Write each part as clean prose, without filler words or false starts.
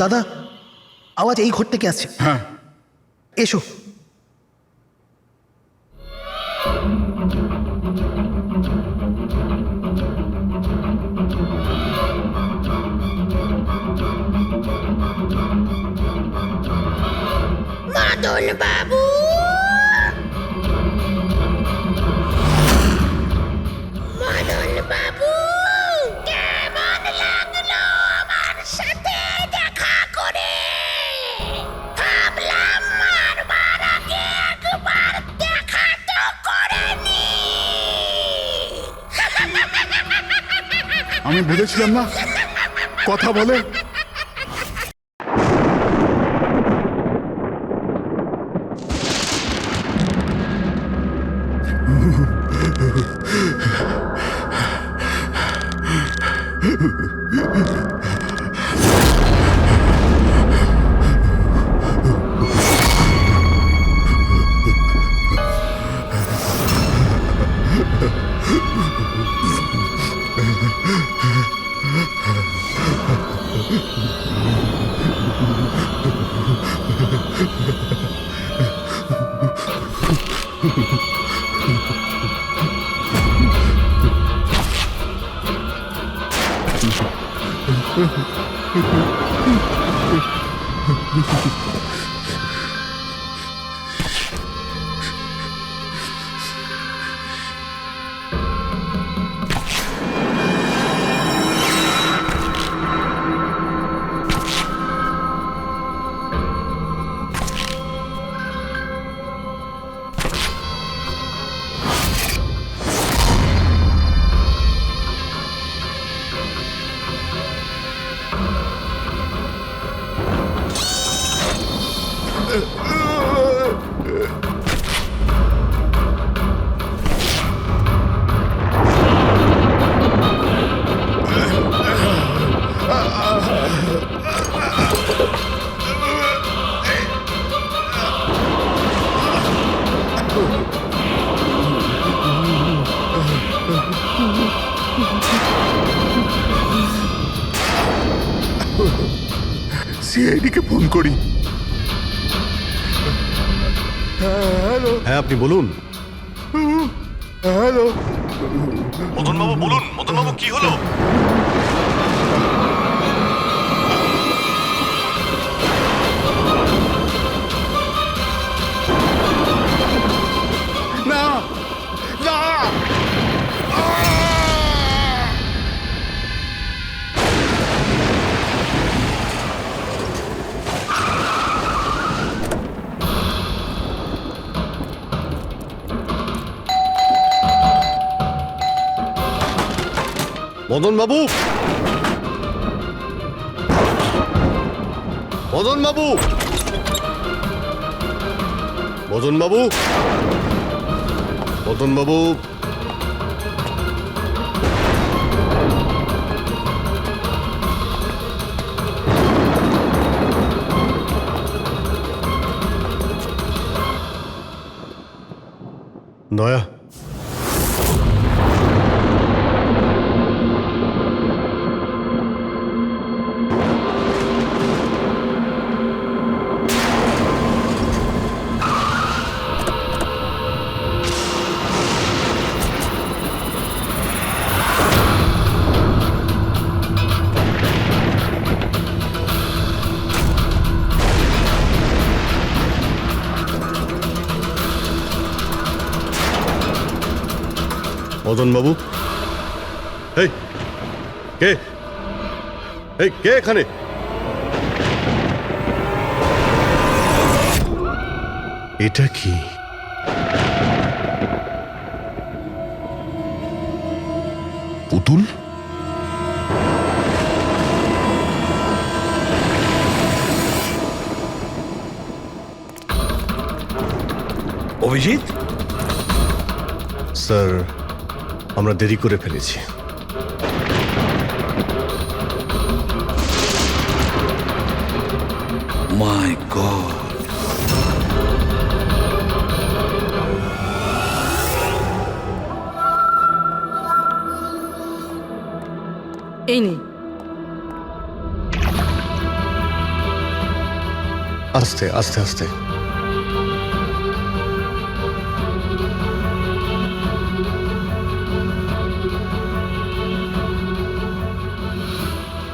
দাদা, আওয়াজ এই ঘর থেকে আসছে। হ্যাঁ, এসো। মদন বাবু, মদন বাবু, কেমন লাগলো আমার সাথে দেখা করে? ভাবলাম মারবার আগে একবার দেখা তো করে নি। আমি বলেছিলাম না কথা বলে। সিআইডিকে ফোন করি। হ্যালো। হ্যাঁ, আপনি বলুন। হ্যালো। মদনবাবু বলুন, মদনবাবু কি হলো? না না, মদনবাবু, মদনবাবু, মদনবাবু, মদনবাবু, দয়া, মদনবাবু, এই কে? এই কে এখানে? এটা কি? পুতুল? অভিজিৎ, স্যার, আমরা দেরি করে ফেলেছি। মাই গড, এই নে। আস্তে আস্তে আস্তে।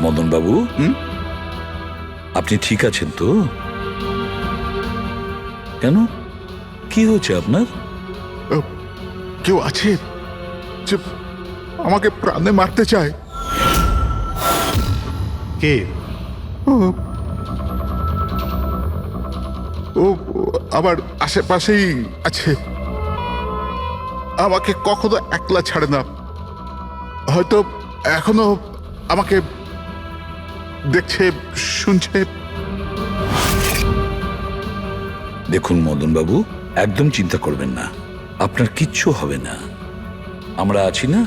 মদন বাবু, আপনি ঠিক আছেন তো? কেন, কি হয়েছে আপনার? কেউ আছে যে আমাকে প্রাণে মারতে চায়? কে? ও আবার আশেপাশেই আছে। আমাকে কখনো একলা ছাড়ে না। হয়তো এখনো আমাকে দেখছে, শুনছে। দেখুন মদন বাবু, একদম চিন্তা করবেন না, আপনার কিচ্ছু হবে না, আমরা আছি না?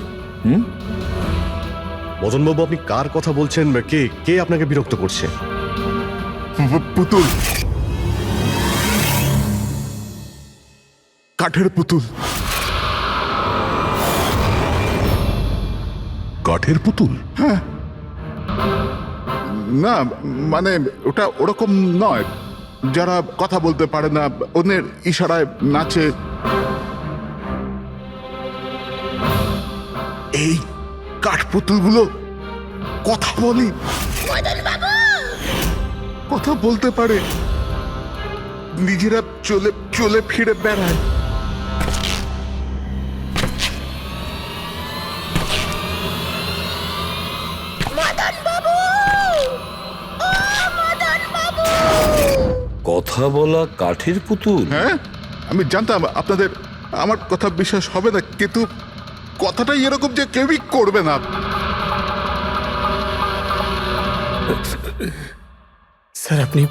মদনবাবু, আপনি কার কথা বলছেন? কে কে আপনাকে বিরক্ত করছে? পুতুল, কাঠের পুতুল। কাঠের পুতুল? হ্যাঁ, না মানে ওটা ওরকম নয়, যারা কথা বলতে পারে না, অন্যের ইশারায় নাচে। এই কাঠ পুতুলগুলো কথা বলে, কথা বলতে পারে, নিজেরা চলে চলে ফিরে বেড়ায়। মদন বাবু, ও মদন বাবু, কথা বলা কাঠের পুতুল? হ্যাঁ, আমি জানতাম আপনাদের আমার কথা বিশ্বাস হবে না, কিন্তু কথাটাই এরকম যে কেউই করবে না। স্যার, আপনি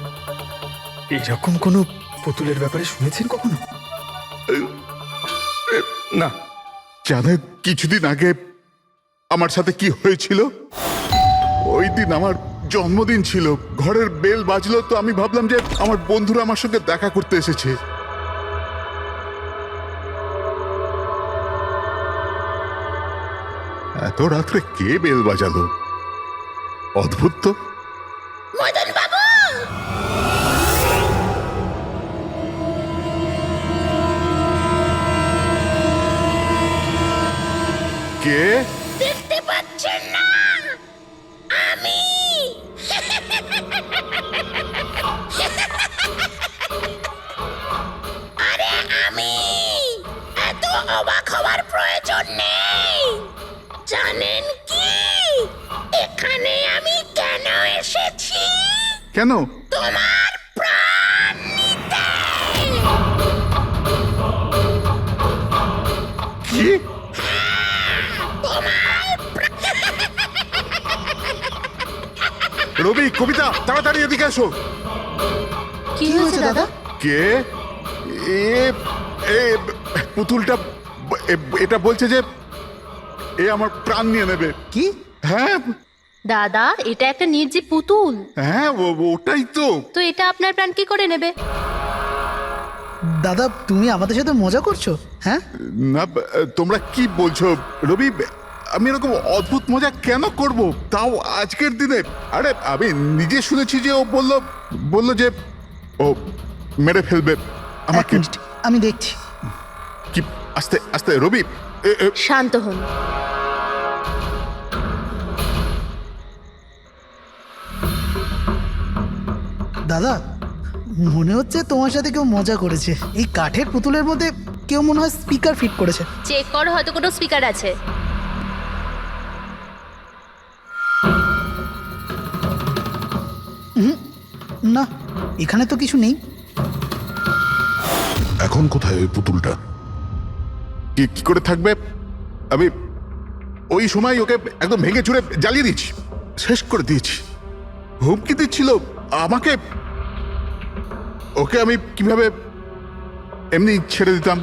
এরকম কোনো পুতুলের ব্যাপারে শুনেছেন কখনো? না, জানেন কিছুদিন আগে আমার সাথে কি হয়েছিল? ওই দিন আমার জন্মদিন ছিল, ঘরের বেল বাজলো, তো আমি ভাবলাম যে আমার বন্ধুরা আমার সঙ্গে দেখা করতে এসেছে। এত রাত্রে কে বেল বাজালো? অদ্ভুত তো। মদন বাবু, কে? দেখতে পাচ্ছেন না? আমি আরে আমি, এত অবাক হওয়ার প্রয়োজন নেই। জানেন কি এখানে আমি কেন এসেছি? কেন? তোমার প্রাণ নিতে। কি? রবি, কবিতা, তাড়াতাড়ি এদিকে এসো। কি হয়েছে দাদা? কে? এ এ পুতুলটা এটা বলছে যে এ আমার প্রাণ নিয়ে নেবে। কি? হ্যাঁ দাদা, এটা একটা নির্জীব পুতুল, হ্যাঁ, ওটাই তো। তো এটা আপনার প্রাণ কি করে নেবে? দাদা, তুমি আমাদের সাথে মজা করছো? হ্যাঁ, না, তোমরা কি বলছো রবি? আমি এরকম অদ্ভুত মজা কেন করব, তাও আজকের দিনে? আরে আমি নিজে শুনেছি যে ও বললো যে ও মেরে ফেলবে এক আমাকে। মিনিট, আমি দেখছি। কি? আস্তে আস্তে রবি। শান্ত হন। দাদা, মনে হচ্ছে তোমার সাথে কেউ মজা করেছে। এই কাঠের পুতুলের মধ্যে কেউ মনে হয় স্পিকার ফিট করেছে। চেক করো, হয়তো কোনো স্পিকার আছে। না, এখানে তো কিছু নেই। এখন কোথায় ওই পুতুলটা? কি করে থাকবে? আমি ওই সময় ওকে একদম ভেঙে চুরে জ্বালিয়ে দিয়েছি, শেষ করে দিয়েছি। হুমকি দিচ্ছিল আমাকে, ওকে আমি কিভাবে এমনি ছেড়ে দিতাম?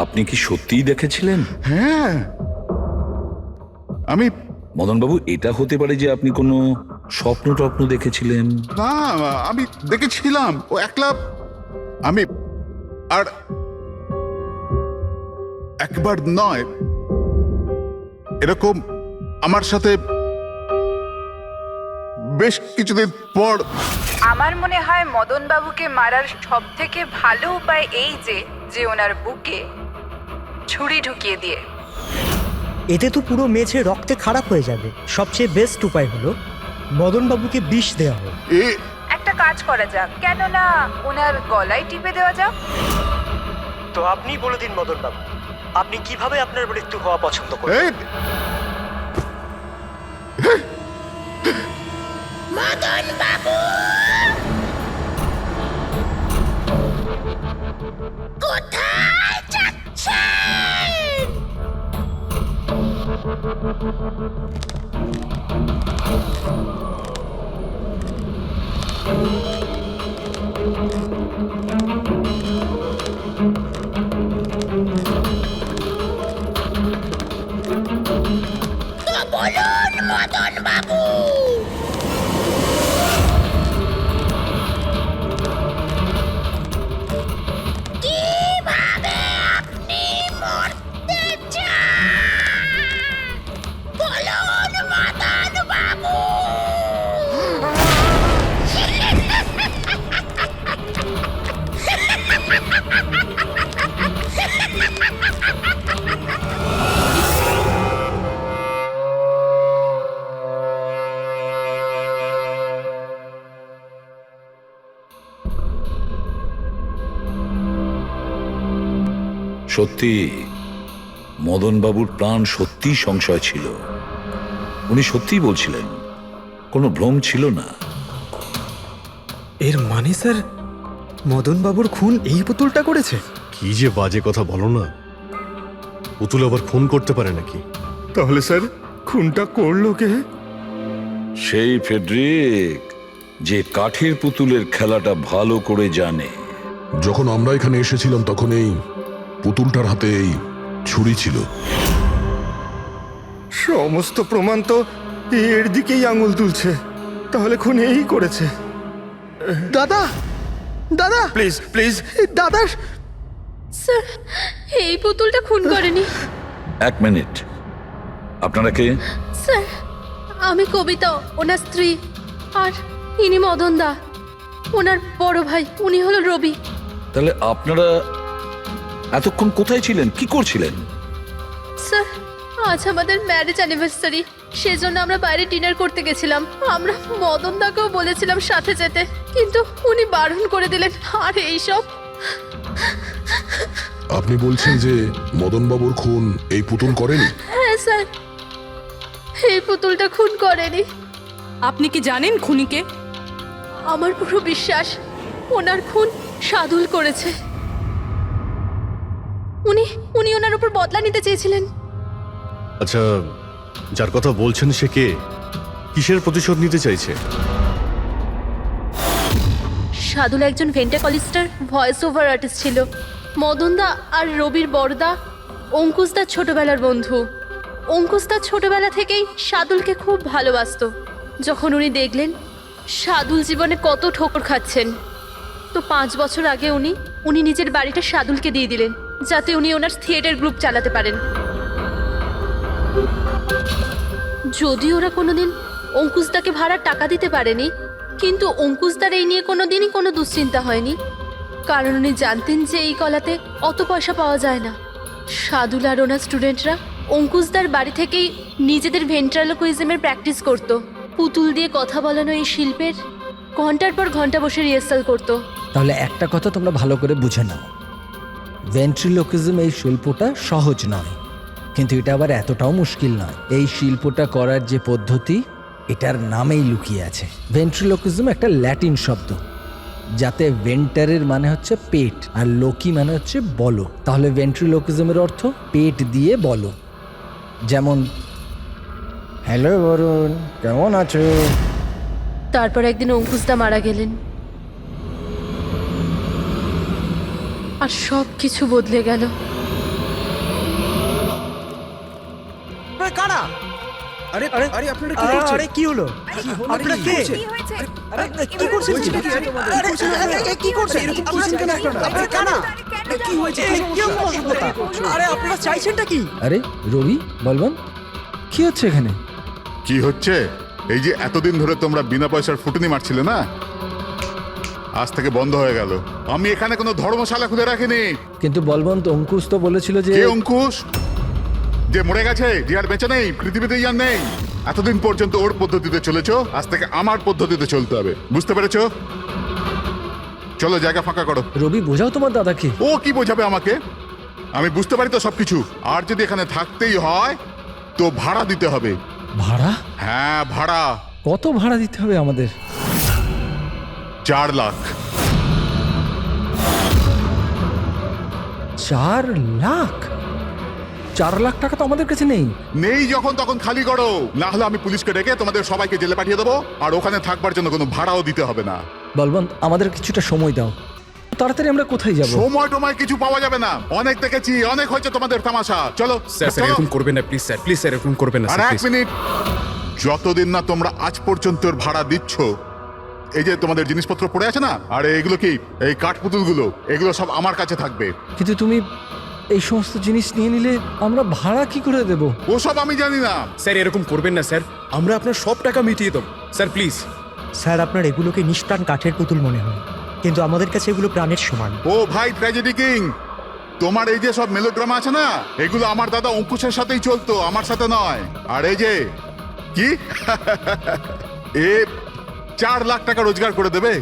আপনি কি সত্যিই দেখেছিলেন? হ্যাঁ, আমি মদন বাবু, এটা হতে পারে যে আপনি কোনো স্বপ্ন টপ্ন দেখেছিলেন। না, আমি দেখেছিলাম ও একলা। আমি আর একবার নয়, এরকম আমার সাথে বেশ কিছুদিন পর আমার মনে হয় মদন বাবুকে মারার সব থেকে ভালো উপায় এই যে ওনার বুকে ছুরি ঢুকিয়ে দিয়ে। এতে তো পুরো মেঝে রক্তে খারাপ হয়ে যাবে। সবচেয়ে বেস্ট উপায় হলো মদনবাবুকে বিষ দেওয়া হোক। একটা কাজ করা যাক, কেন না ওনার গলায় টিপে দেওয়া যাক। তো আপনি বলে দিন মদনবাবু, আপনি কিভাবে আপনার মৃত্যু হওয়া পছন্দ করেন? এই, মদন বাবু কোথায় যাচ্ছেন? তো বলুন মদন বাবু। কিভাবে আপনি মরতে চান? বলুন মদন বাবু। সত্যি মদনবাবুর প্রাণ সত্যি সংশয় ছিল। উনি সত্যিই বলছিলেন, কোনো ভ্রম ছিল না। এর মানে স্যার মদনবাবুর খুন এই পুতুলটা করেছে? কি যে বাজে কথা বলো না, পুতুল আবার খুন করতে পারে নাকি? তাহলে স্যার খুনটা করলো কে? সেই ফেডরিক, যে কাঠের পুতুলের খেলাটা ভালো করে জানে। যখন আমরা এখানে এসেছিলাম তখন এই পুতুলটার হাতে এই ছুরি ছিল। সমস্ত প্রমাণ তো এর দিকেই আঙুল তুলছে। তাহলে খুন এই করেছে। দাদা দাদা প্লিজ প্লিজ দাদা স্যার, এই পুতুলটা খুন করেনি। এক মিনিট, আপনারা কে? স্যার, আমি কবিতা, ওনার স্ত্রী, আর ইনি মদন দা, ওনার বড় ভাই। উনি হলো রবি। তাহলে আপনারা এতক্ষণ কোথায় ছিলেন, কি করছিলেন? স্যার, আজ আমাদের ম্যারেজ অ্যানিভার্সারি, সেজন্য আমরা বাইরে ডিনার করতে গেছিলাম। আমরা মদন দাকেও বলেছিলাম সাথে যেতে, কিন্তু উনি বারণ করে দিলেন। আর এইসব আপনি বলছেন যে মদনবাবুর খুন এই পুতুল করেনি? হ্যাঁ স্যার, এই পুতুলটা খুন করেনি। আপনি কি জানেন খুনিকে? আমার পুরো বিশ্বাস ওনার খুন সাদুল করেছে। উনি উনি ওনার উপর বদলা নিতে চেয়েছিলেন। আচ্ছা, যার কথা বলছেন সে কে? কিসের প্রতিশোধ নিতে চাইছে? সাদুল একজন ভেন্টাকলিস্টার ভয়েস ওভার আর্টিস্ট ছিল। মদনদা আর রবির বড়দা অঙ্কুশদার ছোটবেলার বন্ধু। অঙ্কুশদা ছোটবেলা থেকেই সাদুলকে খুব ভালোবাসতো। যখন উনি দেখলেন সাদুল জীবনে কত ঠোকর খাচ্ছেন, তো 5 বছর আগে উনি নিজের বাড়িটা সাদুলকে দিয়ে দিলেন, যাতে উনি ওনার থিয়েটার গ্রুপ চালাতে পারেন। যদি ওরা কোনোদিন অঙ্কুশদাকে ভাড়ার টাকা দিতে পারেনি, কিন্তু অঙ্কুশদার এই নিয়ে কোনোদিনই কোনো দুশ্চিন্তা হয়নি, কারণ উনি জানতেন যে এই কলাতে অত পয়সা পাওয়া যায় না। সাদুল আর ওনার স্টুডেন্টরা অঙ্কুশদার বাড়ি থেকেই নিজেদের ভেন্ট্রালোকুইজমের প্র্যাকটিস করত। পুতুল দিয়ে কথা বলানো এই শিল্পের ঘন্টার পর ঘন্টা বসে রিহার্সাল করত। তাহলে একটা কথা তোমরা ভালো করে বুঝে নাও, ভেন্ট্রিলোকিজম এই শিল্পটা সহজ নয়, কিন্তু এটা আবার এতটাও মুশকিল নয়। এই শিল্পটা করার যে পদ্ধতি, এটার নামেই লুকিয়ে আছে। ভেন্ট্রিলোকিজম একটা ল্যাটিন শব্দ, যাতে ভেন্টারের মানে হচ্ছে পেট আর লোকি মানে হচ্ছে বলো। তাহলে ভেন্ট্রিলোকিজমের অর্থ পেট দিয়ে বলো। যেমন, হ্যালো বরুণ, কেমন আছো? তারপর একদিন অঙ্কুশদা মারা গেলেন, আর সব কিছু বদলে গেল। কারা? আরে আরে আরে আপনারা কি করছেন? আরে কি হলো? আপনারা কে? আরে কি করছেন? কি করছেন? এরকম করছেন কেন আপনারা? আপনারা কারা? কি হয়েছে? আরে আপনারা চাইছেনটা কি? আরে রবি, বলবান, কি হচ্ছে এখানে? কি হচ্ছে? এই যে এতদিন ধরে তোমরা বিনা পয়সার ফুটনি মারছিলে না, আজ থেকে বন্ধ হয়ে গেল। আমি এখানে কোনো ধর্মশালা খুলে রাখিনি। কিন্তু বলবন্ত অঙ্কুশ তো বলেছিল যে কে অঙ্কুশ? যে মরে গেছে, যে আর বেঁচে নেই, পৃথিবীতে আর নেই। এতদিন পর্যন্ত ওর পদ্ধতিতে চলেছো, আজ থেকে আমার পদ্ধতিতে চলতে হবে, বুঝতে পেরেছো? চলো জায়গা ফাঁকা করো। রবি, বোঝাও তোমার দাদাকে। ও কি বোঝাবে আমাকে? আমি বুঝতে পারি তো সবকিছু। আর যদি এখানে থাকতেই হয় তো ভাড়া দিতে হবে। ভাড়া? হ্যাঁ ভাড়া। কত ভাড়া দিতে হবে আমাদের? 4 লাখ। 4 লাখ? 4 লাখ টাকা তো আমাদের কাছে নেই। নেই যখন তখন খালি করো, না হলে আমি পুলিশকে ডেকে তোমাদের সবাইকে জেলে পাঠিয়ে দেবো, আর ওখানে থাকবার জন্য কোনো ভাড়াও দিতে হবে না। বলবন্ত, আমাদের কিছুটা সময় দাও, তাড়াতাড়ি আমরা কোথায় যাব? সময় টময় কিছু পাওয়া যাবে না, অনেক দেখেছি, অনেক হয়েছে তোমাদের তামাশা। চলো স্যার এরকম করবেন না প্লিজ স্যার, প্লিজ স্যার এরকম করবেন না আর স্যার, 1 প্লিজ। মিনিট, যতদিন না তোমরা আজ পর্যন্ত ওর ভাড়া দিচ্ছ, এই যে তোমাদের জিনিসপত্র পড়ে আছে না, আর এগুলো কি, এই কাঠপুতুলগুলো, এগুলো সব আমার কাছে থাকবে। কিন্তু তুমি এই সমস্ত জিনিস নিয়ে নিলে আমরা ভাড়া কি করে দেব? ওসব আমি জানি না। স্যার এরকম করবেন না স্যার, আমরা আপনার সব টাকা মিটিয়ে দেবো স্যার, প্লিজ। স্যার, আপনার এগুলোকে নিষ্প্রাণ কাঠের পুতুল মনে হয়, কিন্তু আমাদের কাছে এগুলো প্রাণের সমান। ও ভাই ট্র্যাজেডি কিং, তোমার এই যে সব মেলোড্রামা আছে না, এগুলো আমার দাদা অঙ্কুশের সাথেই চলতো, আমার সাথে নয়। আর এই যে কি এ 4 লাখ টাকা রোজগার করে দেবে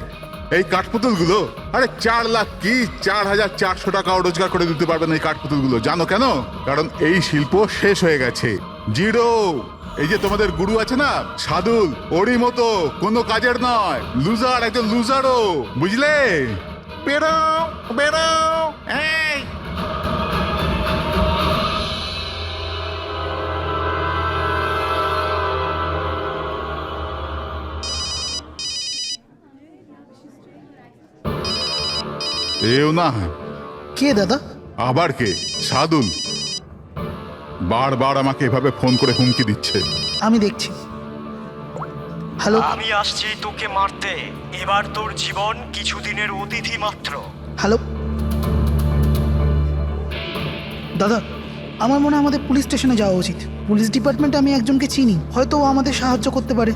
এই কাঠপুতুলগুলো। আরে 4 লাখ কি, 4400 টাকাও রোজগার করে দিতে পারবে না এই কাঠপুতুলগুলো। জানো কেন? কারণ এই শিল্প শেষ হয়ে গেছে, জিরো। এই যে তোমাদের গুরু আছে না সাদুল, ওরই মতো কোনো কাজের নয়, লুজার, একজন লুজারও, বুঝলে? বেরো বেরো, এই এও না। কে দাদা? আবার কে? সাদুল বারবার আমাকে এভাবে ফোন করে হুমকি দিচ্ছে। আমি দেখছি। হ্যালো। আমি আসছি তোকে মারতে, এবার তোর জীবন কিছুদিনের অতিথি মাত্র। হ্যালো দাদা, আমার মনে হয় আমাদের পুলিশ স্টেশনে যাওয়া উচিত। পুলিশ ডিপার্টমেন্টে আমি একজনকে চিনি, হয়তো ও আমাদের সাহায্য করতে পারে।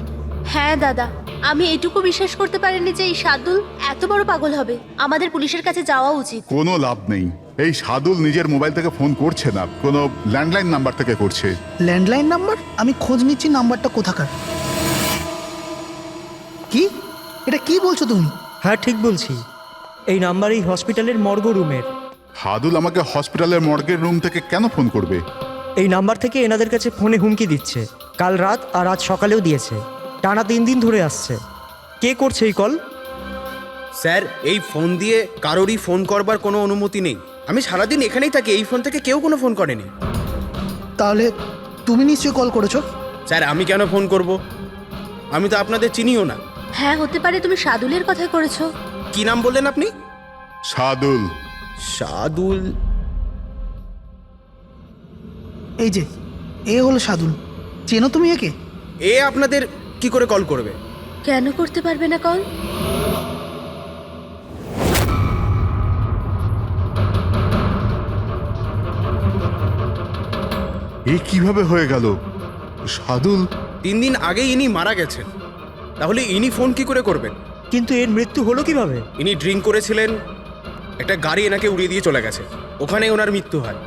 হ্যাঁ দাদা, আমি এটুকু বিশ্বাস করতে পারিনি যে এই সাদুল এত বড় পাগল হবে। আমাদের পুলিশের কাছে যাওয়া উচিত। কোনো লাভ নেই, এই সাদুল নিজের মোবাইল থেকে ফোন করছে না, কোনো ল্যান্ডলাইন নাম্বার থেকে করছে। Landline number? আমি খোঁজ নিচ্ছি নাম্বারটা কোথাকার। কি? এটা কি বলছো তুমি? হ্যাঁ, ঠিক বলছি। এই নাম্বার এই হসপিটালের মর্গ রুমের। সাদুল আমাকে হসপিটালের মর্গের রুম থেকে কেন ফোন করবে? এই নাম্বার থেকে এনাদের কাছে ফোনে হুমকি দিচ্ছে, কাল রাত আর আজ সকালেও দিয়েছে, টানা 3 দিন ধরে আসছে। কে করছে এই কল? স্যার এই ফোন দিয়ে কারোরই ফোন করবার কোনো অনুমতি নেই। আমি সারাদিন এখানেই থাকি, এই ফোন থেকে কেউ কোনো ফোন করেনি। তাহলে তুমি নিশ্চয়ই কল করেছো। স্যার আমি কেন ফোন করব? আমি তো আপনাদের চিনিও না। হ্যাঁ, হতে পারে তুমি সাদুলের কথাই করেছো। কি নাম বললেন আপনি? সাদুল। সাদুল? এই যে এ হলো সাদুল, চেনো তুমি একে? এ আপনাদের কি করে কল করবে? কেন করতে পারবে না কল? এ কিভাবে হয়ে গেল? সাদুল 3 দিন আগে ইনি মারা গেছেন, তাহলে ইনি ফোন কি করে করবেন? কিন্তু এর মৃত্যু হলো কিভাবে? ইনি ড্রিঙ্ক করেছিলেন, একটা গাড়ি এনাকে উড়িয়ে দিয়ে চলে গেছে, ওখানেই ওনার মৃত্যু হয়।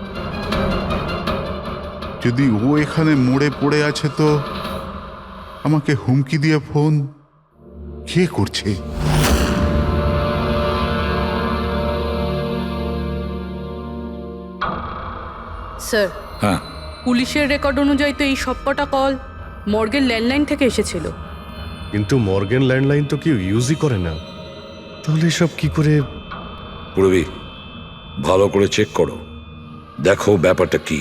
যদি ও এখানে মরে পড়ে আছে তো আমাকে হুমকি দিয়ে ফোন কে করছে? স্যার, হ্যাঁ, পুলিশের রেকর্ড অনুযায়ী তো এই সবকটা কল মর্গের ল্যান্ডলাইন থেকে এসেছিল। কিন্তু মর্গেন ল্যান্ডলাইন তো কেউ ইউজই করে না, তাহলে সব কি করে? পুরবি ভালো করে চেক করো, দেখো ব্যাপারটা কি।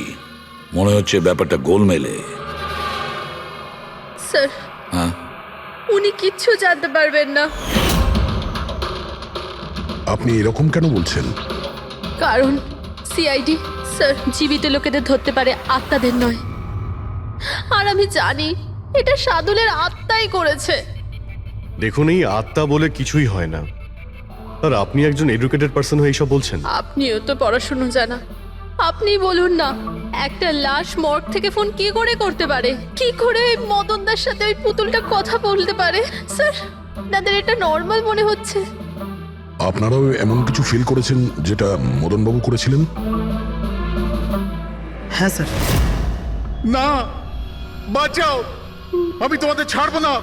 মনে হচ্ছে ব্যাপারটা গোলমেলে। স্যার, হ্যাঁ, উনি কিচ্ছু জানতে পারবেন না। আপনি এরকম কেন বলছেন? কারণ সিআইডি স্যার জীবিত লোকেদের ধরতে পারে, আত্মাদের নয়। আর আমি জানি এটা সাদুলের আত্মাই করেছে। দেখুন, এই আত্মা বলে কিছুই হয় না। আর আপনি একজন এডুকেটেড পার্সন হয়ে এইসব বলছেন? আপনিও তো পড়াশুনো জানা, আপনি বলুন না, একটা লাশ মর্গ থেকে ফোন কি করে করতে পারে? কি করে ওই মদনদার সাথে ওই পুতুলটা কথা বলতে পারে? স্যার, তাদের এটা নর্মাল মনে হচ্ছে। আপনারাও এমন কিছু ফিল করেছেন যেটা মদনবাবু করেছিলেন? হ্যাঁ স্যার। না, বাঁচাও, আমি তোমাদের ছাড়বো না।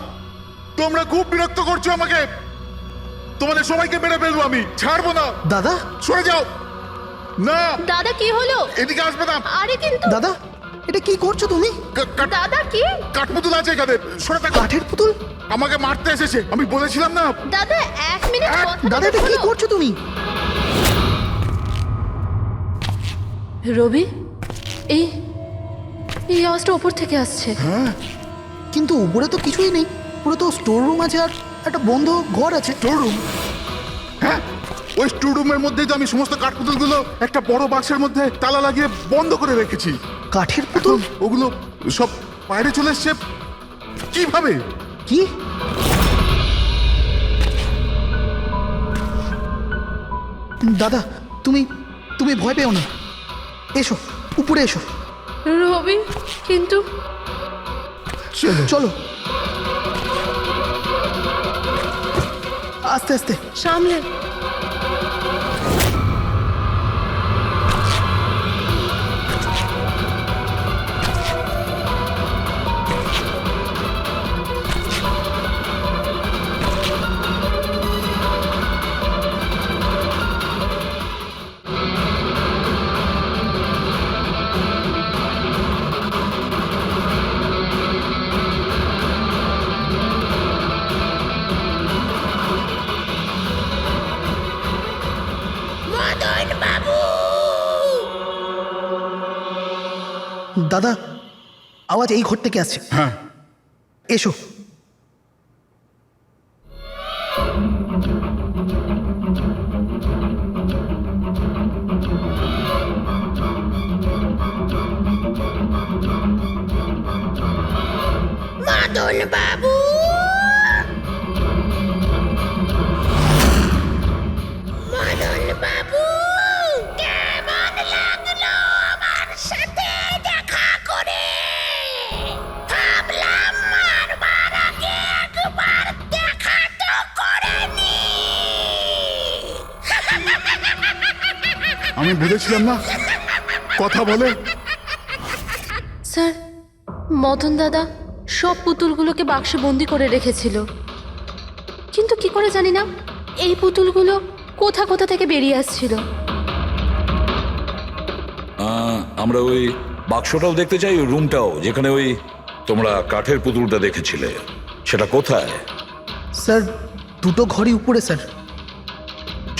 তোমরা খুব বিরক্ত করছো আমাকে। তোমাদের সবাইকে মেরে ফেলবো আমি, ছাড়বো না। দাদা, সরে যাও। না, দাদা কি হলো? এদিকে আসবে না। আরে কিন্তু দাদা, এটা কি করছো তুমি? দাদা কি? কাঠপুতুল আছে এখানে, সরে থাকো। কাঠের পুতুল? আমাকে মারতে এসেছে, আমি বলেছিলাম না। দাদা 1 মিনিট দাদা, এটা কি করছো তুমি? রবি, এই এই আওয়াজটা উপর থেকে আসছে। হ্যাঁ, কিন্তু উপরে তো কিছুই নেই। পুরো তো স্টোর রুম আছে আর একটা বন্ধ ঘর আছে। Store room? হ্যাঁ, ওই স্টোর রুমের মধ্যেই তো আমি সমস্ত কাঠপুতুলগুলো একটা বড় বাক্সের মধ্যে তালা লাগিয়ে বন্ধ করে রেখেছি। কাঠের পুতুল? ওগুলো সব বাইরে চলে এসছে কিভাবে? কি? দাদা, তুমি তুমি ভয় পেও না, এসো উপরে এসো। রবি, কিন্তু চলো আস্তে আস্তে সামলে। মদন বাবু, দাদা, আওয়াজ এই ঘর থেকে আসছে। হ্যাঁ, এসো। মদন বাবু, মদন বাবু, কেমন লাগলো আমার সাথে দেখা করে? ভাবলাম মারবার আগে একবার দেখা তো করে নি। আমি বলেছিলাম না কথা বলে। স্যার, মদন দাদা সব পুতুলগুলোকে বাক্সে বন্দি করে রেখেছিল, কিন্তু কি করে জানি না এই পুতুলগুলো কোথা কোথা থেকে বেরিয়ে আসছিল। আমরা ওই বাক্সটাও দেখতে চাই, ওই রুমটাও যেখানে ওই তোমরা কাঠের পুতুলটা দেখেছিলে, সেটা কোথায়? স্যার, দুটো ঘরই উপরে স্যার।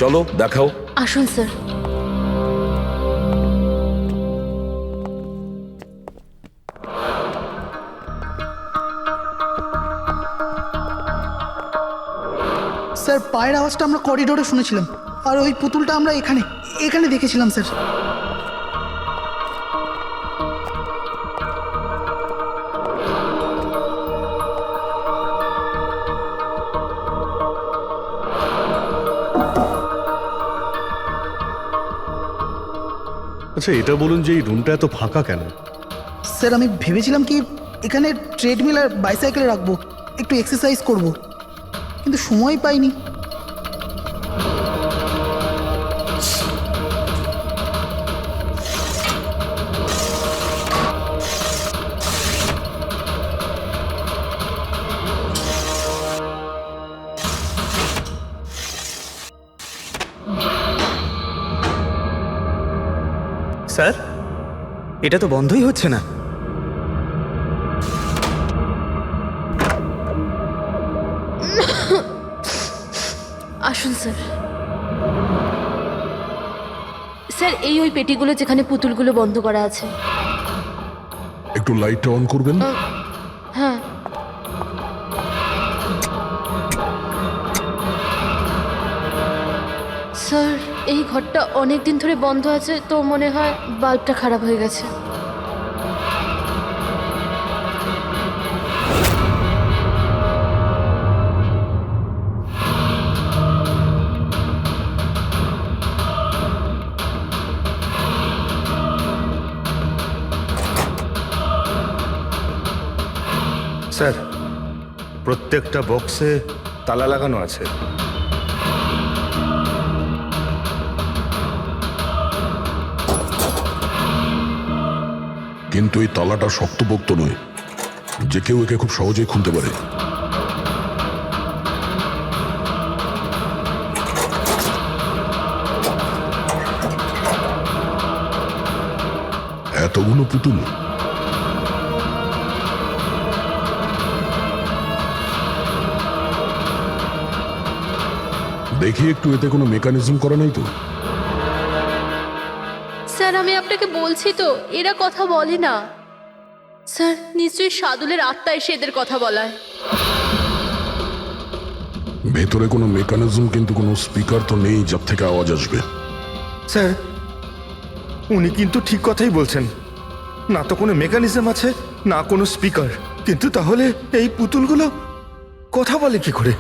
চলো দেখাও। আসুন স্যার। স্যার, পায়ের আওয়াজটা আমরা করিডোরে শুনেছিলাম, আর ওই পুতুলটা আমরা এখানে এখানে দেখেছিলাম স্যার। আচ্ছা, এটা বলুন যে এই রুমটা এত ফাঁকা কেন? স্যার, আমি ভেবেছিলাম কি এখানে ট্রেডমিল আর বাইসাইকেল রাখবো, একটু এক্সারসাইজ করব, কিন্তু সময় পাইনি। স্যার, এটা তো বন্ধই হচ্ছে না। আসুন স্যার। স্যার, এই ওই পেটিগুলো যেখানে পুতুলগুলো বন্ধ করা আছে। একটু লাইটটা অন করবেন? হ্যাঁ। স্যার, এই ঘরটা অনেক দিন ধরে বন্ধ আছে, তো মনে হয় বাল্বটা খারাপ হয়ে গেছে। স্যার প্রত্যেকটা বক্সে তালা লাগানো আছে। কিন্তু এই তালাটা শক্তপোক্ত নয় যে কেউ একে খুব সহজেই খুলতে পারে। এতগুলো পুতুল, দেখি একটু এতে কোনো মেকানিজম করা নাই তো? স্যার আমি আপনাকে বলছি তো এরা কথা বলে না। স্যার নিশ্চয়ই সাদুলের আত্মা এসে এদের কথা বলায়। ভেতরে কোনো মেকানিজম কিন্তু কোনো স্পিকার তো নেই যার থেকে আওয়াজ আসবে। স্যার উনি কিন্তু ঠিক কথাই বলছেন, না তো কোনো মেকানিজম আছে না কোনো স্পিকার, কিন্তু তাহলে এই পুতুলগুলো কথা বলে কি করে?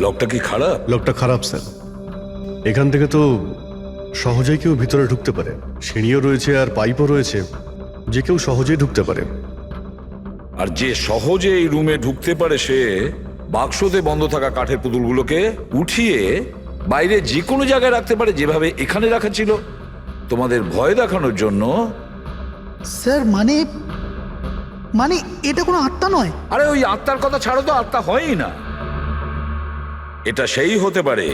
লকটা কি খারাপ? লকটা খারাপ স্যার। এখান থেকে তো সহজেই কেউ ভিতরে ঢুকতে পারে, সিঁড়িও রয়েছে আর পাইপও রয়েছে, যে কেউ সহজেই ঢুকতে পারে। আর যে সহজে এই রুমে ঢুকতে পারে সে বাক্সতে বন্ধ থাকা কাঠের পুতুলগুলোকে উঠিয়ে বাইরে যে কোনো জায়গায় রাখতে পারে, যেভাবে এখানে রাখা ছিল তোমাদের ভয় দেখানোর জন্য। স্যার মানে মানে এটা কোনো আত্মা নয়? আরে ওই আত্মার কথা ছাড়ো তো, আত্মা হয়ই না। এটা সেই হতে পারে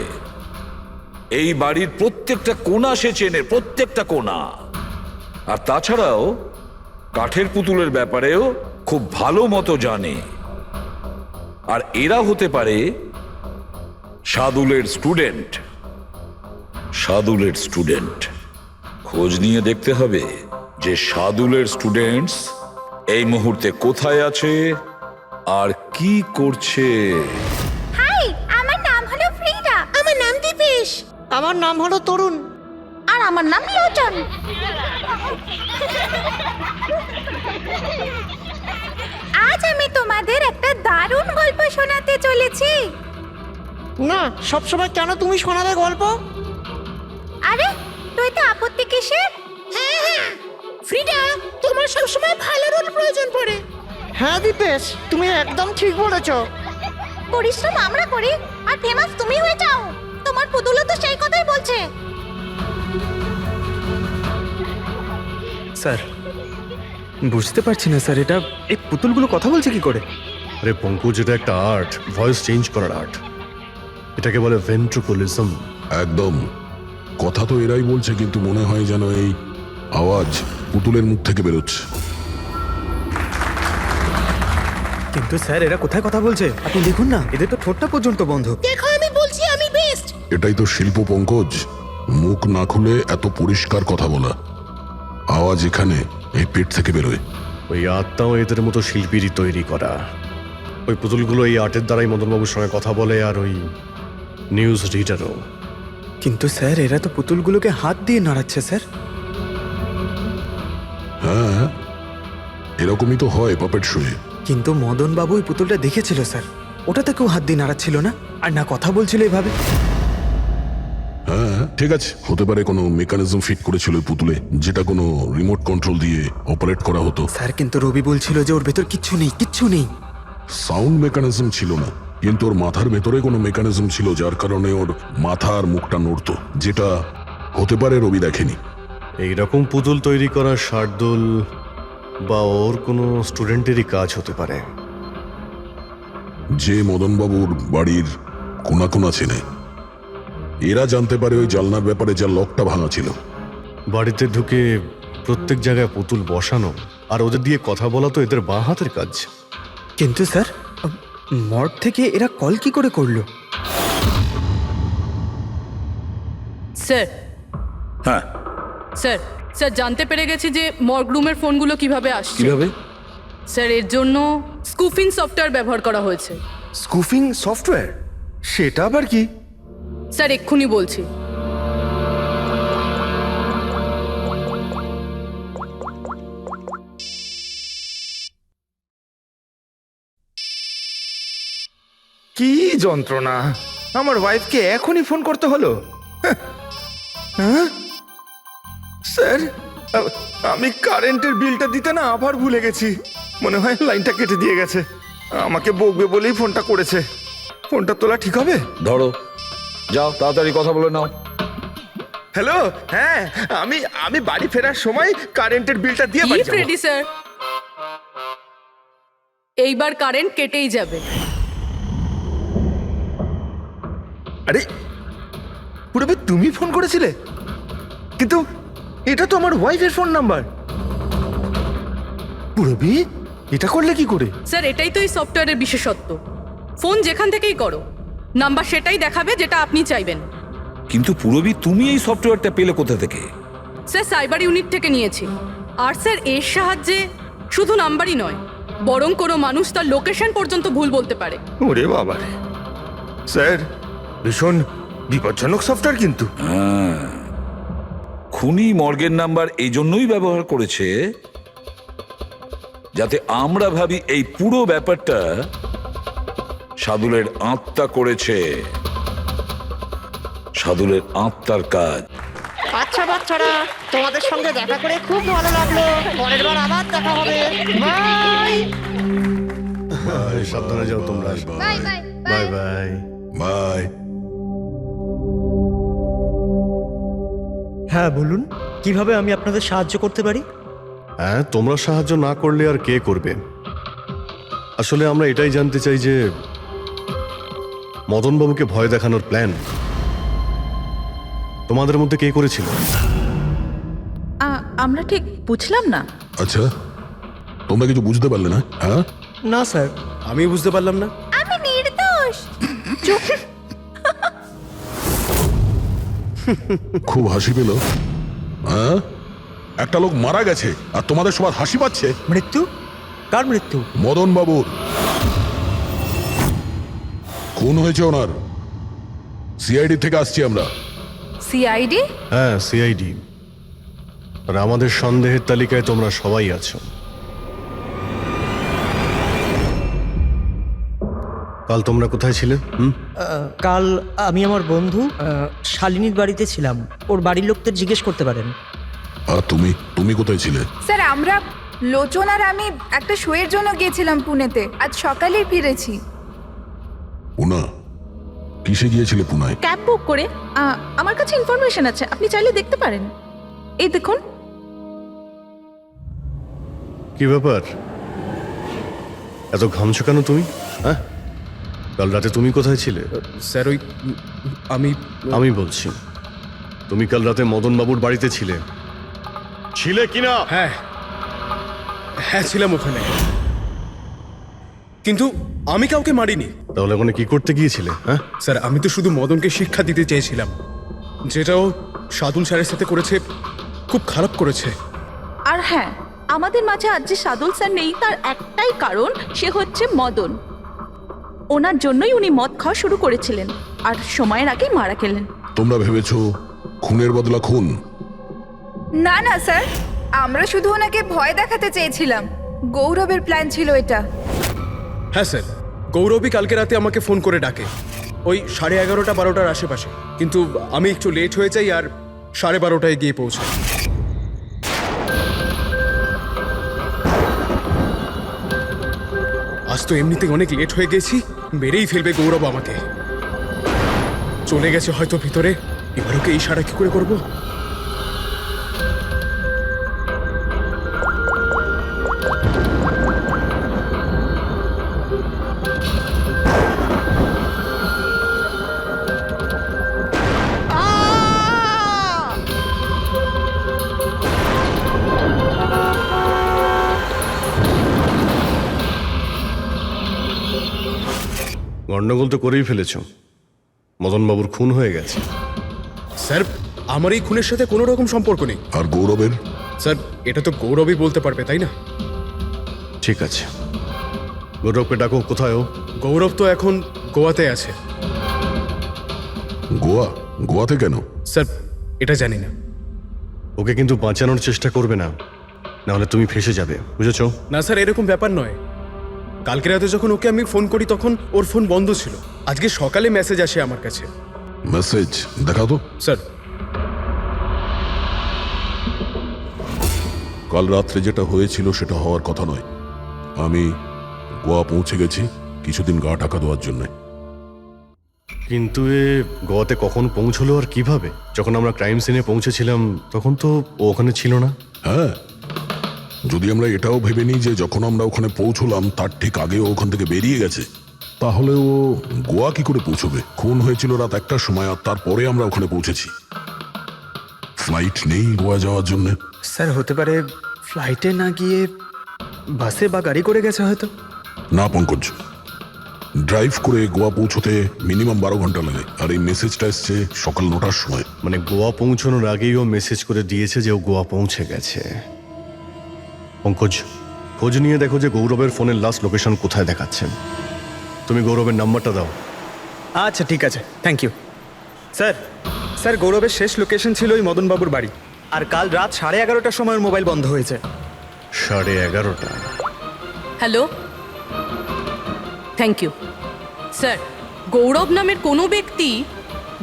এই বাড়ির প্রত্যেকটা কোণা সে চেনে, প্রত্যেকটা কোণা। আর তাছাড়াও কাঠের পুতুলের ব্যাপারেও খুব ভালো মতো জানে। আর এরা হতে পারে সাদুলের স্টুডেন্ট। সাদুলের স্টুডেন্ট খোঁজ নিয়ে দেখতে হবে যে সাদুলের স্টুডেন্টস এই মুহূর্তে কোথায় আছে আর কি করছে। হাই, আমার নাম হলো ফ্রিডা। আমার নাম দীপেশ। আমার নাম হলো তরুণ। আর আমার নাম লোচন। আজ আমি তোমাদের একটা দারুণ গল্প শোনাতে চলেছি। না, সবসময় কেন তুমি শোনাবে গল্প? আরে তুই তো আপত্তি কিসের? হ্যাঁ হ্যাঁ ফ্রিডা, তোমার সবসময় ভালো রোল প্রয়োজন পড়ে। হ্যাঁ দীপেশ, তুমি একদম ঠিক বলেছো। পরিশ্রম আমরা করি আর ফেমাস তুমি হয়ে যাও। তোমার পুতুলও তো সেই কথাই বলছে। স্যার বুঝতে পারছি না স্যার, এটা এই পুতুলগুলো কথা বলছে কি করে? আরে পঙ্কজ, এটা একটা আর্ট, ভয়েস চেঞ্জ করার আর্ট। এটাকে বলে ভেন্ট্রিকুলিজম। একদম, কথা তো এরাই বলছে, কিন্তু মনে হয় যেন এই আওয়াজ পুতুলের মুখ থেকে বেরোচ্ছে। কিন্তু স্যার এরা কোথায় কথা বলছে আপনি দেখুন না, এদের তো ঠোঁটটা পর্যন্ত বন্ধ। দেখো আমি বলছি আমি বেস্ট। এটাই তো শিল্প পঙ্কজ, মুখ না খুলে এত পরিষ্কার কথা বলা। আওয়াজ এখানে এই পেট থেকে বেরোয়। ওই আত্মাও এদের মতো শিল্পীরই তৈরি করা। ওই পুতুলগুলো এই আর্টের দ্বারাই মদনবাবুর সঙ্গে কথা বলে, আর ওই নিউজ রিডারও। কিন্তু স্যার এরা তো পুতুলগুলোকে হাত দিয়ে নাড়াচ্ছে স্যার। হ্যাঁ, এরকমই তো হয় পাপেট শোয়ে। কিন্তু মদন বাবু ওই পুতুলটা দেখেছিল স্যার, ওটাতে কেউ হাত দিয়ে নাড়াচ্ছিল না আর না কথা বলছিল এভাবে। হ্যাঁ ঠিক আছে, হতে পারে কোনো মেকানিজম ফিট করেছিল ওই পুতুলে, যেটা কোনো রিমোট কন্ট্রোল দিয়ে অপারেট করা হতো। স্যার কিন্তু রবি বলছিল যে ওর ভেতর কিচ্ছু নেই, কিচ্ছু নেই। সাউন্ড মেকানিজম ছিল না, কিন্তু ওর মাথার ভেতরে কোনো মেকানিজম ছিল যার কারণে ওর মাথা আর মুখটা নড়তো, যেটা হতে পারে রবি দেখেনি। এইরকম পুতুল তৈরি করা শার্দুল বা ওর কোনো স্টুডেন্টেরই কাজ হতে পারে, যে মদনবাবুর বাড়ির কোনা কোনা চেনে। এরা জানতে পারে ওই জানলার ব্যাপারে, যার লকটা ভাঙা ছিল। বাড়িতে ঢুকে প্রত্যেক জায়গায় পুতুল বসানো আর ওদের দিয়ে কথা বলা তো এদের বাঁ হাতের কাজ। কিন্তু স্যার মর্গ থেকে এরা কল কি করে করলো? স্যার হ্যাঁ স্যার স্যার জানতে পেরে গেছি যে মর্গ রুমের ফোনগুলো কিভাবে আসছে। কিভাবে? স্যার এর জন্য স্কুফিং সফটওয়্যার ব্যবহার করা হয়েছে। স্কুফিং সফটওয়্যার? সেটা আবার কি? স্যার এক্ষুনি বলছি। কি যন্ত্রণা! আমার ওয়াইফকে এখনই ফোন করতে হলো? হ্যাঁ স্যার, আমি কারেন্টের বিলটা দিতে না আবার ভুলে গেছি। মনে হয় লাইনটা কেটে দিয়ে গেছে। আমাকে বকবে বলেই ফোনটা করেছে। ফোনটা তোলা ঠিক হবে? ধরো, যাও তাড়াতাড়ি কথা বলে নাও। হ্যালো, হ্যাঁ, আমি বাড়ি ফেরার সময় কারেন্টের বিলটা দিয়ে বাড়ি যাবো। রেডি স্যার, এইবার কারেন্ট কেটেই যাবে। আরে পুরবি, তুমি ফোন করেছিলে? কিন্তু এটা তো আমার ওয়াইফের ফোন নাম্বার। পুরবি, এটা করলে কি করে? স্যার, এটাই তো এই সফটওয়্যারের বিশেষত্ব। ফোন যেখান থেকেই করো, নাম্বার সেটাই দেখাবে যেটা আপনি চাইবেন। কিন্তু পুরবি, তুমি এই সফটওয়্যারটা পেলে কোথা থেকে? স্যার, সাইবার ইউনিট থেকে নিয়েছি। আর স্যার, এর সাহায্যে শুধু নাম্বারই নয়, বরং কোনো মানুষ তার লোকেশন পর্যন্ত ভুল বলতে পারে। ওরে বাবা রে, স্যার ভীষণ বিপজ্জনক সফটওয়্যার কিন্তু। খুনি মর্গের নাম্বার এই জন্যই ব্যবহার করেছে যাতে আমরা ভাবি এই পুরো ব্যাপারটা সাদুলের আত্মা করেছে। সাদুলের আত্মার কাজ। আচ্ছা বাচ্চারা, তোমাদের সঙ্গে দেখা করে খুব ভালো লাগলো। পরের বার আবার দেখা হবে। বাই সাবধানে যাও তোমরা। Bye bye bye bye. Bye. হ্যাঁ বলুন, কিভাবে আমি আপনাদের সাহায্য করতে পারি? হ্যাঁ, তোমরা সাহায্য না করলে আর কে করবে? আসলে আমরা এটাই জানতে চাই যে মদনবাবুকে ভয় দেখানোর প্ল্যান তোমাদের মধ্যে কে করেছিল? আমরা ঠিক বুঝলাম না। আচ্ছা, তোমরা কিছু বুঝতে পারলে না? হ্যাঁ, না স্যার, আমি বুঝতে পারলাম না। আমি নির্দোষ। চুপ। খুব হাসি পেল। হ্যাঁ, একটা লোক মারা গেছে আর তোমাদের সবার হাসি পাচ্ছে। মৃত্যু? কার মৃত্যু? মদন বাবুর খুন হয়েছে ওনার। সিআইডি থেকে আসছি আমরা। সিআইডি? হ্যাঁ, সিআইডি। আর আমাদের সন্দেহের তালিকায় তোমরা সবাই আছো। কাল তোমরা কোথায় ছিলে? কাল আমি আমার বন্ধু শালিনীর বাড়িতে ছিলাম। ওর বাড়ির লোকদের জিজ্ঞেস করতে পারেন। আর তুমি কোথায় ছিলে? স্যার, আমরা লোচন আর আমি একটা শোয়ের জন্য গিয়েছিলাম পুনেতে। আজ সকালেই ফিরেছি। পুনা? কিসে গিয়েছিলে পুনায়? ক্যাব বুক করে। আমার কাছে ইনফরমেশন আছে, আপনি চাইলে দেখতে পারেন। এই দেখুন। কি ব্যাপার, এত ঘামছো কেন তুমি? হ্যাঁ, কাল রাতে তুমি কোথায় ছিলে? স্যার, ওই আমি বলছি, তুমি কাল রাতে মদনবাবুর বাড়িতে ছিলে কিনা? হ্যাঁ হ্যাঁ, ছিলাম ওখানে, কিন্তু আমি কাউকে মারিনি। তাহলে ওখানে কি করতে গিয়েছিলে? হ্যাঁ স্যার, আমি তো শুধু মদনকে শিক্ষা দিতে চেয়েছিলাম। যেটাও সাদুল স্যারের সাথে করেছে, খুব খারাপ করেছে। আর হ্যাঁ, আমাদের মাঝে আজ যে সাদুল স্যার নেই তার একটাই কারণ, সে হচ্ছে মদন। ওনার জন্যই উনি মদ খাওয়া শুরু করেছিলেন আর সময়ের আগেই মারা গেলেন। তোমরা ভেবেছো খুনের বদলা খুন? না না স্যার, আমরা শুধু ওনাকে ভয় দেখাতে চেয়েছিলাম। গৌরবের প্ল্যান ছিল এটা। হ্যাঁ স্যার, গৌরবই কালকে রাতে আমাকে ফোন করে ডাকে, ওই 11:30-12টার আশেপাশে। কিন্তু আমি একটু লেট হয়ে যাই আর 12:30টায় গিয়ে পৌঁছাই। আজ তো এমনিতেই অনেক লেট হয়ে গেছি, মেরেই ফেলবে গৌরব আমাকে। চলে গেছে হয়তো ভিতরে, এবার ওকে ইশারা কি করে করবো? গন্ডগোল তো করেই ফেলেছ, মদনবাবুর খুন হয়ে গেছে। স্যার, আমার এই খুনের সাথে কোনো রকম সম্পর্ক নেই। আর গৌরবের? স্যার, এটা তো গৌরবই বলতে পারবে, তাই না? ঠিক আছে, গৌরবকে ডাকো। কোথায় ও? গৌরব তো এখন গোয়াতে আছে। গোয়াতে কেন? স্যার, এটা জানি না। ওকে কিন্তু বাঁচানোর চেষ্টা করবে না, নাহলে তুমি ফেসে যাবে, বুঝেছো? না স্যার, এরকম ব্যাপার নয়। কালকে রাতে যখন ওকে আমি ফোন করি তখন ওর ফোন বন্ধ ছিল। আজকে সকালে মেসেজ আসে আমার কাছে। মেসেজ দেখাও তো। স্যার, কাল রাত্রে যেটা হয়েছিল সেটা হওয়ার কথা নয়। আমি গোয়া পৌঁছে গেছি কিছুদিন গা ঢাকা দেওয়ার জন্য। কিন্তু এ গোয়াতে কখন পৌঁছলো আর কিভাবে? যখন আমরা ক্রাইম সিনে পৌঁছেছিলাম তখন তো ও ওখানে ছিল না। হ্যাঁ, যদি আমরা এটাও ভেবে নিই যে যখন আমরা ওখানে পৌঁছলাম তার ঠিক আগে ও ওখান থেকে বেরিয়ে গেছে, তাহলে ও গোয়া কি করে পৌঁছবে? খুন হয়েছিল রাত 1টার সময় আর তারপরে আমরা ওখানে পৌঁছেছি। ফ্লাইট নেই গোয়া যাওয়ার জন্য। স্যার হতে পারে ফ্লাইটে না গিয়ে বাসে বা গাড়ি করে গেছে হয়তো। না পঙ্কজ, ড্রাইভ করে গোয়া পৌঁছতে মিনিমাম 12 ঘন্টা লাগে, আর এই মেসেজটা এসছে সকাল 9টার সময়। মানে গোয়া পৌঁছানোর আগেই ও মেসেজ করে দিয়েছে যে ও গোয়া পৌঁছে গেছে। পঙ্কজ, খোঁজ নিয়ে দেখো যে গৌরবের ফোনের লাস্ট লোকেশন কোথায় দেখাচ্ছে। তুমি গৌরবের নাম্বারটা দাও। আচ্ছা ঠিক আছে, থ্যাংক ইউ। স্যার, স্যার গৌরবের শেষ লোকেশন ছিল ওই মদনবাবুর বাড়ি, আর কাল রাত 11:30টার সময় ওর মোবাইল বন্ধ হয়েছে। 11:30। Hello, thank you sir. Gaurav নামের কোনো ব্যক্তি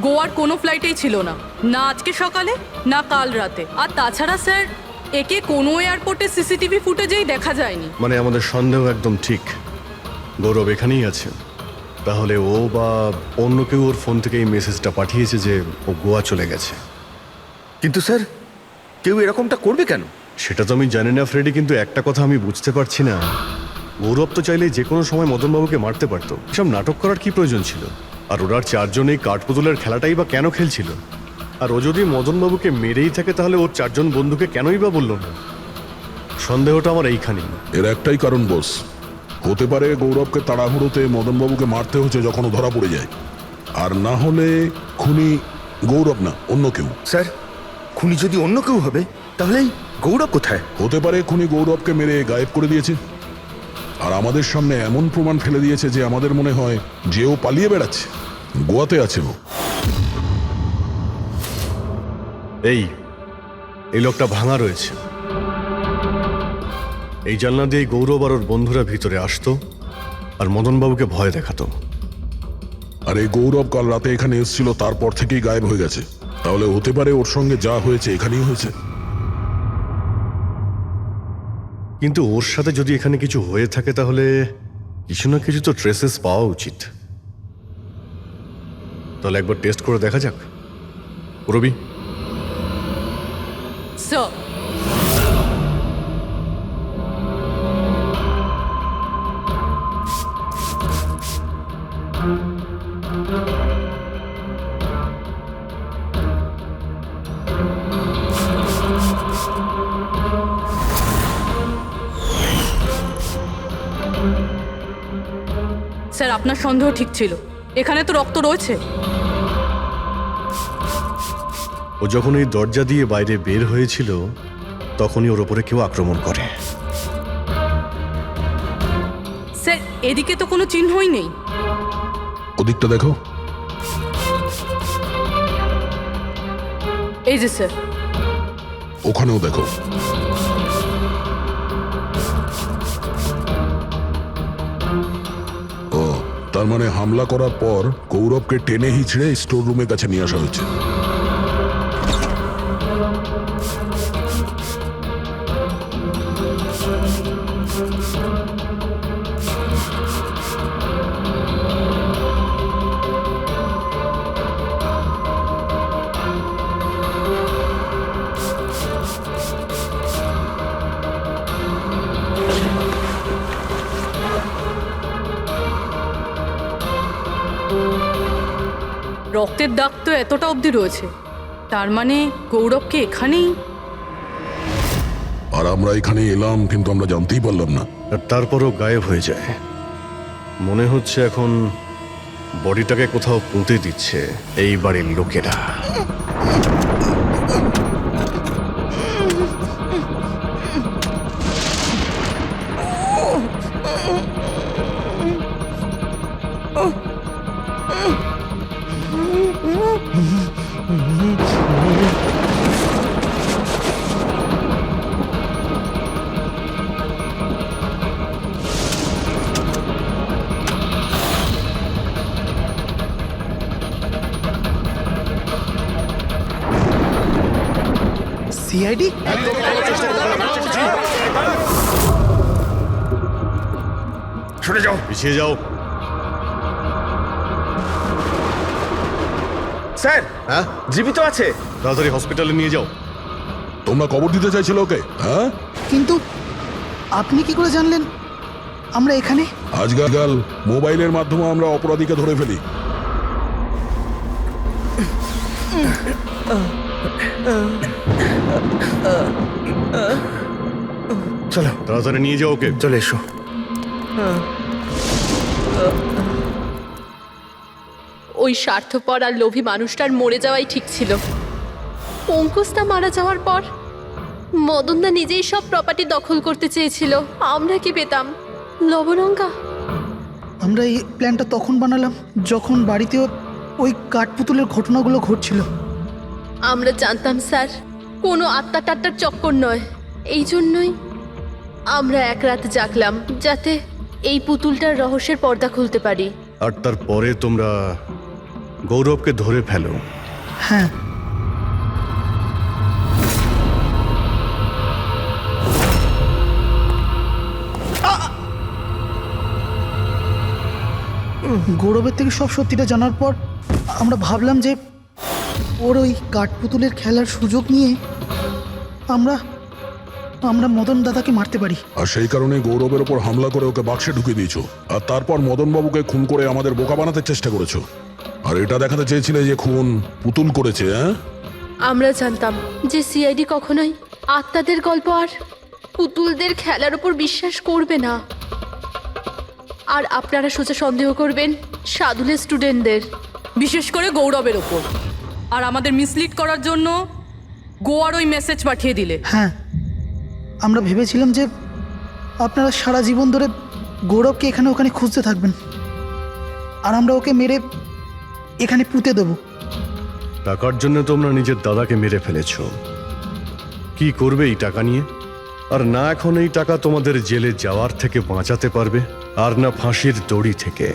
গোয়ার কোনো ফ্লাইটেই ছিল না, না আজকে সকালে না কাল রাতে। আর তাছাড়া স্যার, একে কোনো এয়ারপোর্টে সিসিটিভি ফুটেজেই দেখা যায়নি। মানে আমাদের সন্দেহ একদম ঠিক, গৌরব এখানেই আছে। তাহলে ও বা অন্য কেউ ওর ফোন থেকে এই মেসেজটা পাঠিয়েছে যে ও গোয়া চলে গেছে। কিন্তু স্যার, কেউ এরকমটা করবে কেন? সেটা তো আমি জানি না ফ্রেডি, কিন্তু একটা কথা আমি বুঝতে পারছি না, গৌরব তো চাইলে যে কোনো সময় মদনবাবুকে মারতে পারতো। এসব নাটক করার কি প্রয়োজন ছিল? আর ওরা 4 জন এই কাঠপুতুলের খেলাটাই বা কেন খেলছিল? আর ও যদি মদনবাবুকে মেরেই থাকে তাহলে ওর 4 জন বন্ধুকে কেনই বা বললো না? সন্দেহটা আমার এইখানেই। এর একটাই কারণ বস, হতে পারে গৌরবকে তাড়াহুড়োতে মদনবাবুকে মারতে হচ্ছে যখন ও ধরা পড়ে যায়, আর না হলে খুনি গৌরব না অন্য কেউ। স্যার, খুনি যদি অন্য কেউ হবে তাহলে এই গৌরব কোথায়? হতে পারে খুনি গৌরবকে মেরে গায়েব করে দিয়েছে, আর আমাদের সামনে এমন প্রমাণ ফেলে দিয়েছে যে আমাদের মনে হয় যে ও পালিয়ে বেড়াচ্ছে, গোয়াতে আছে ও। এই লোকটা ভাঙা রয়েছে। এই জানলা দিয়ে গৌরব আর ওর বন্ধুরা ভিতরে আসতো আর মদনবাবুকে ভয় দেখাতো। আর এই গৌরব কাল রাতে এখানে এসেছিল, তারপর থেকেই গায়েব হয়ে গেছে। তাহলে হতে পারে ওর সঙ্গে যা হয়েছে এখানেই হয়েছে। কিন্তু ওর সাথে যদি এখানে কিছু হয়ে থাকে তাহলে কিছু না কিছু তো ট্রেসেস পাওয়া উচিত। তাহলে একবার টেস্ট করে দেখা যাক। রবি, স্যার, স্যার আপনার সন্দেহ ঠিক ছিল, এখানে তো রক্ত রয়েছে। ও যখন এই দরজা দিয়ে বাইরে বের হয়েছিল তখনই ওর ওপরে কেউ আক্রমণ করে। স্যার, এদিকে তো কোনো চিহ্নই নেই। ওদিকটা দেখো। এই যে স্যার, ওখানেও দেখো। ও, তার মানে হামলা করার পর গৌরবকে টেনে হিচড়ে স্টোর রুমের কাছে নিয়ে আসা হয়েছে। রক্তের দাগ তো এতটা অবধি রয়েছে, তার মানে গৌরবকে এখানেই। আর আমরা এখানে এলাম কিন্তু আমরা জানতেই পারলাম না। আর তারপরও গায়েব হয়ে যায়। মনে হচ্ছে এখন বডিটাকে কোথাও পুঁতে দিচ্ছে এই বাড়ির লোকেরা। সিআইডি? সরে যাও পিছিয়ে যাও। স্যার। হ্যাঁ, জীবিত আছে। তাড়াতাড়ি হসপিটালে নিয়ে যাও। তোমরা কবর দিতে চাইছিল ওকে? হ্যাঁ, কিন্তু আপনি কি করে জানলেন আমরা এখানে? আজকাল মোবাইলের মাধ্যমে আমরা অপরাধীকে ধরে ফেলি। চলো তাড়াতাড়ি নিয়ে যাও ওকে। চলে এসো। ওই স্বার্থপর আর লোভী মানুষটার মরে যাওয়াই ঠিক ছিল। অঙ্কুশদা মারা যাওয়ার পর মদনদা নিজেই সব প্রপার্টি দখল করতে চেয়েছিল। আমরা কি পেতাম? লবণঙ্গা। আমরা এই প্ল্যানটা তখন বানালাম যখন বাড়িতে ওই কাঠপুতুলের ঘটনাগুলো ঘটছিল। আমরা জানতাম স্যার কোনো আত্মা টাত্মার চক্কর নয়। এই জন্যই আমরা এক রাত জাগলাম যাতে এই পুতুলটার রহস্যের পর্দা খুলতে পারি। আর তারপরে তোমরা গৌরবকে ধরে ফেলো। হ্যাঁ, গৌরবের থেকে সব সত্যিটা জানার পর আমরা ভাবলাম যে ওর ওই কাঠপুতুলের খেলার সুযোগ নিয়ে আমরা আমরা মদন দাদাকে মারতে পারি। আর সেই কারণে গৌরবের ওপর হামলা করে ওকে বাক্সে ঢুকিয়ে দিয়েছো, আর তারপর মদনবাবুকে খুন করে আমাদের বোকা বানাতে চেষ্টা করেছো। আর এটা দেখাতে চেয়েছিলে যে খুন পুতুল করেছে। হ্যাঁ, আমরা জানতাম যে সিআইডি কখনোই আত্মাদের গল্প আর পুতুলদের খেলার উপর বিশ্বাস করবে না। আর আপনারা সোজা সন্দেহ করবেন সাধুলের স্টুডেন্টদের, বিশেষ করে গৌরবের ওপর। আর আমাদের মিসলিড করার জন্য গোয়ার ওই মেসেজ পাঠিয়ে দিলে। হ্যাঁ, আমরা ভেবেছিলাম যে আপনারা সারা জীবন ধরে গৌরবকে এখানে ওখানে খুঁজতে থাকবেন আর আমরা ওকে মেরে এখানে পুঁতে দেবো। টাকার জন্য তোমরা নিজের দাদাকে মেরে ফেলেছো। কি করবে এই টাকা নিয়ে? আর না এখন এই টাকা তোমাদের জেলে যাওয়ার থেকে বাঁচাতে পারবে, আর না ফাঁসির দড়ি থেকে।